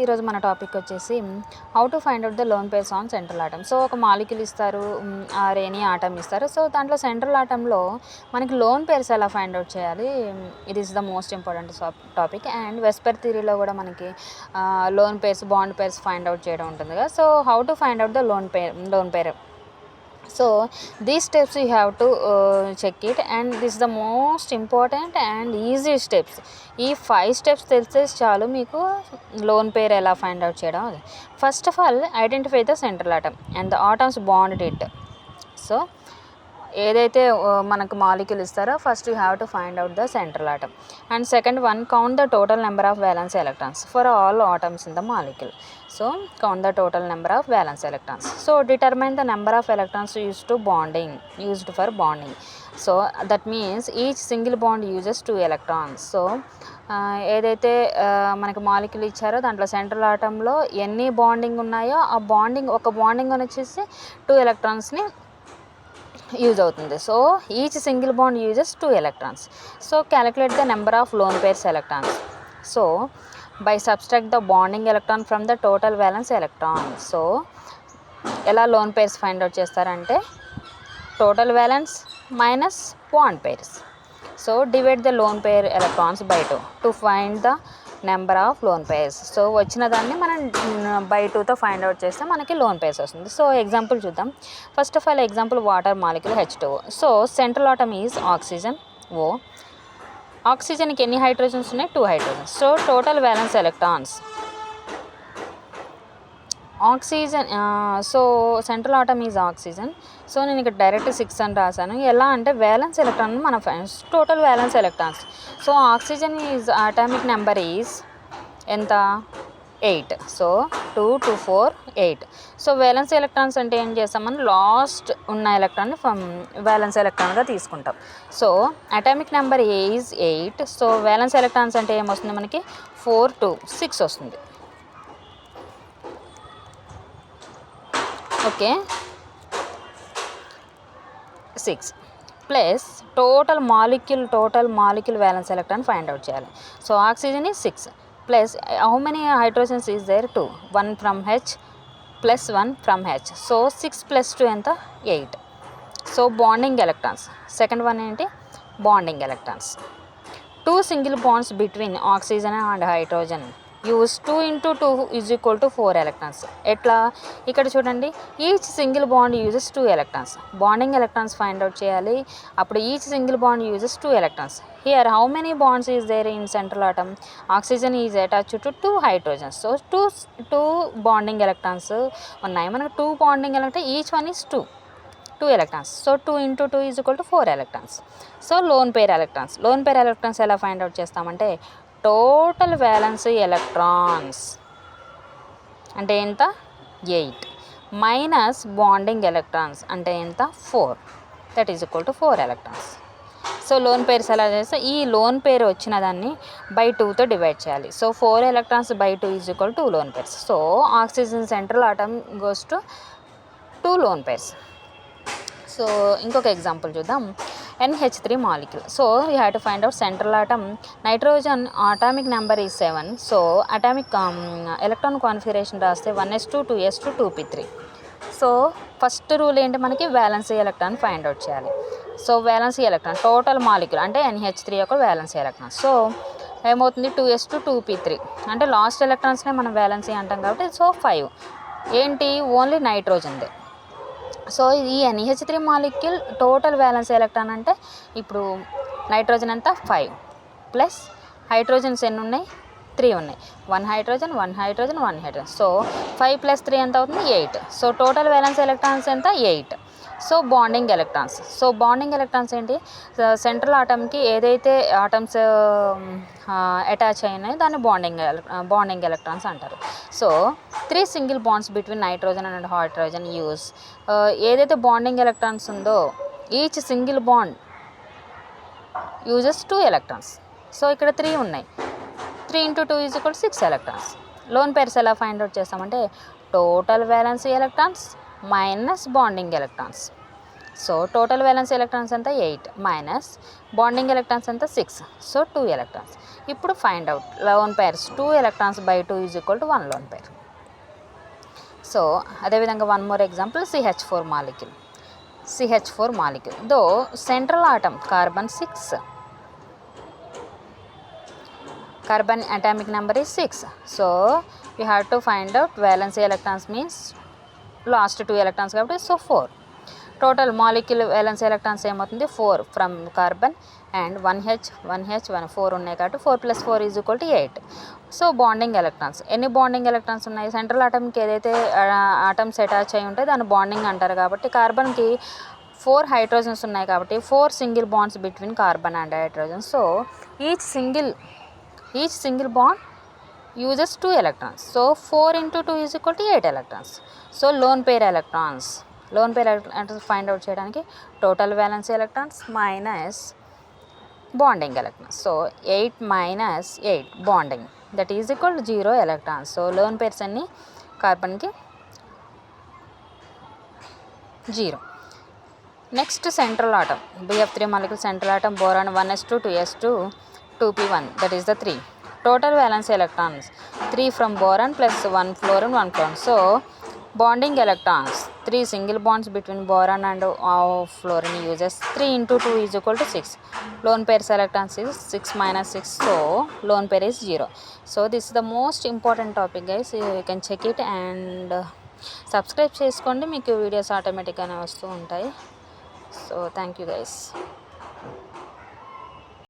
ఈరోజు మన టాపిక్ వచ్చేసి how to find out the lone pairs on central atom. So ఒక మాలిక్యూల్ ఇస్తారు, ఆర్ ఎనీ ఆటమ్ ఇస్తారు. సో దాంట్లో సెంట్రల్ ఆటంలో మనకి లోన్ పేర్స్ ఎలా ఫైండ్ అవుట్ చేయాలి, it is the most important topic. And VSEPR థియరీలో కూడా మనకి lone pairs, bond pairs find out చేయడం ఉంటుంది కదా. So how to find out the lone pair. So these steps you have to check it, and this is the most important and easy steps. ఈ 5 steps తెలిస్తే చాలు మీకు lone pair ఎలా find out చేయడం. First of all identify the central atom and the atoms bond it. So ఏదైతే మనకు molecule ఇస్తారో first you have to find out the central atom. And second one, count the total number of valence electrons for all atoms in the molecule. So count the total number of valence electrons. So determine the number of electrons used for bonding. So that means each single bond uses 2 electrons. So ఏదైతే మనకి molecule ఇచ్చారో దాంట్లో central ఆటంలో ఎన్ని bonding ఉన్నాయో ఆ bonding ఒక bonding అని వచ్చేసి 2 ఎలక్ట్రాన్స్ని యూజ్ అవుతుంది. So each single bond uses 2 electrons. So calculate the number of lone pairs electrons. So by subtract the bonding electron from the total valence electron. So ఎలా lone pairs find out చేస్తారంటే total valence minus bond pairs. So divide the lone pair electrons by 2 to find the number of lone pairs. So వచ్చిన దాన్ని మనం by 2తో find out చేస్తే మనకి lone pairs వస్తుంది. So example చూద్దాం. First of all example water molecule H2O. So central atom is oxygen O. ఆక్సిజన్కి ఎన్ని హైడ్రోజన్స్ ఉన్నాయి? 2 hydrogens. So total valence electrons oxygen. So central atom is oxygen. So నేను ఇక్కడ direct 6 అని రాశాను. ఎలా అంటే వ్యాలెన్స్ ఎలక్ట్రాన్ మన total valence electrons. So oxygen is atomic number is ఎంత? 8. సో 2, 2, 4, 8. సో వ్యాలెన్స్ ఎలక్ట్రాన్స్ అంటే ఏం చేస్తాం, మనం లాస్ట్ ఉన్న ఎలక్ట్రాన్ని వ్యాలెన్స్ ఎలక్ట్రాన్గా తీసుకుంటాం. So atomic number is 8. So valence electrons అంటే ఏమొస్తుంది మనకి? 4, 2, 6 వస్తుంది. Okay, 6 plus total molecule valence electron find out చేయాలి. So oxygen is 6 plus how many hydrogens is there? 2. 1 from H plus 1 from H. So 6 plus 2 ఎంత? 8. So bonding electrons. Second one ఏంటి? Bonding electrons. 2 single bonds between oxygen and hydrogen use 2 into 2 is equal to 4 electrons. ఎట్లా? ఇక్కడ చూడండి, each single bond uses 2 electrons. Bonding electrons find out చేయాలి. అప్పుడు each single bond uses 2 electrons. Here how many bonds is there in central atom? Oxygen is attached to 2 hydrogens. So 2 bonding electrons ఉన్నాయి మనకు. 2 bonding electron, each one is 2 electrons. So 2 into 2 is equal to 4 electrons. So lone pair electrons ఎలా find out చేస్తామంటే total valence electrons అంటే ఎంత? 8 minus bonding electrons అంటే ఎంత? 4. That is equal to 4 electrons. So loan pairs ఎలా చేస్తే ఈ lone pair వచ్చిన దాన్ని బై 2తో డివైడ్ చేయాలి. So 4 electrons by 2 is equal to 2 loan pairs. So oxygen central atom goes to 2 loan pairs. So ఇంకొక ఎగ్జాంపుల్ చూద్దాం. NH3 molecule. So we have to find out central atom. Nitrogen atomic number is 7. So atomic electron configuration రాస్తే 1s2 2s2 2p3. So first rule ఏంటి మనకి? Valency electron find out చేయాలి. So valency electron total molecule అంటే NH3 యొక్క valency electron. So ఏమవుతుంది? 2s2 2p3 అంటే last ఎలక్ట్రాన్స్నే మనం valency అంటాం కాబట్టి. సో 5 ఏంటి? ఓన్లీ నైట్రోజన్దే. సో ఈ NH3 molecule total violence electron అంటే ఇప్పుడు నైట్రోజన్ ఎంత? 5 ప్లస్ హైడ్రోజన్స్ ఎన్ని ఉన్నాయి? 3 ఉన్నాయి. 1 hydrogen 1 hydrogen 1 hydrogen. So 5 plus 3 ఎంత అవుతుంది? 8. సో టోటల్ వ్యాలెన్స్ ఎలక్ట్రాన్స్ ఎంత? 8. సో బాండింగ్ ఎలక్ట్రాన్స్ ఏంటి? సెంట్రల్ ఆటమ్కి ఏదైతే ఆటమ్స్ అటాచ్ అయినాయో దాన్ని బాండింగ్ ఎలక్ట్రాన్స్ అంటారు. So 3 single bonds between nitrogen and hydrogen use ఏదైతే బాండింగ్ ఎలక్ట్రాన్స్ ఉందో each single bond uses 2 electrons. So ఇక్కడ 3 ఉన్నాయి. 3 into 2 is equal 6 electrons. Loan pairs ఎలా ఫైండ్ అవుట్ చేస్తామంటే total valency electrons minus bonding electrons. So total valence electrons అంతా 8 minus bonding electrons అంతా 6, so 2 electrons. ఇప్పుడు find out lone pairs 2 electrons by 2 is equal to 1 lone pair. So అదేవిధంగా one more example CH4 molecule. CH4 molecule though central atom carbon 6, carbon atomic number is 6, so we have to find out valency electrons means last 2 electrons కాబట్టి so 4. Total molecule violence electrons ఏమవుతుంది 4 from carbon and 1H 4 ఉన్నాయి కాబట్టి 4 + 4 is equal to 8. So bonding electrons, ఎన్ని bonding electrons ఉన్నాయి? Central ఆటమ్కి ఏదైతే atoms attach అయి ఉంటే దాన్ని బాండింగ్ అంటారు. కాబట్టి కార్బన్కి 4 హైడ్రోజన్స్ ఉన్నాయి కాబట్టి 4 single bonds between carbon and hydrogen. So each single bond uses 2 electrons, so 4 into 2 is equal to 8 electrons. So lone pair electrons find out చేయడానికి total valence electrons minus bonding electrons. So 8 minus 8 bonding, that is equal to 0 electrons. So lone pairs అన్ని కార్బన్కి 0. Next central atom BF3 molecule central atom boron 1s2 2s2 2p1, that is the 3. Total valence electrons 3 from boron plus 1 fluorine 1 fluorine. So bonding electrons 3 single bonds between boron and fluorine uses 3 into 2 is equal to 6. Lone pairs electrons is 6 minus 6, so lone pair is 0. So this is the most important topic guys, you can check it and subscribe చేసుకోండి, మీకు videos ఆటోమేటిక్గానే వస్తూ ఉంటాయి. So thank you guys.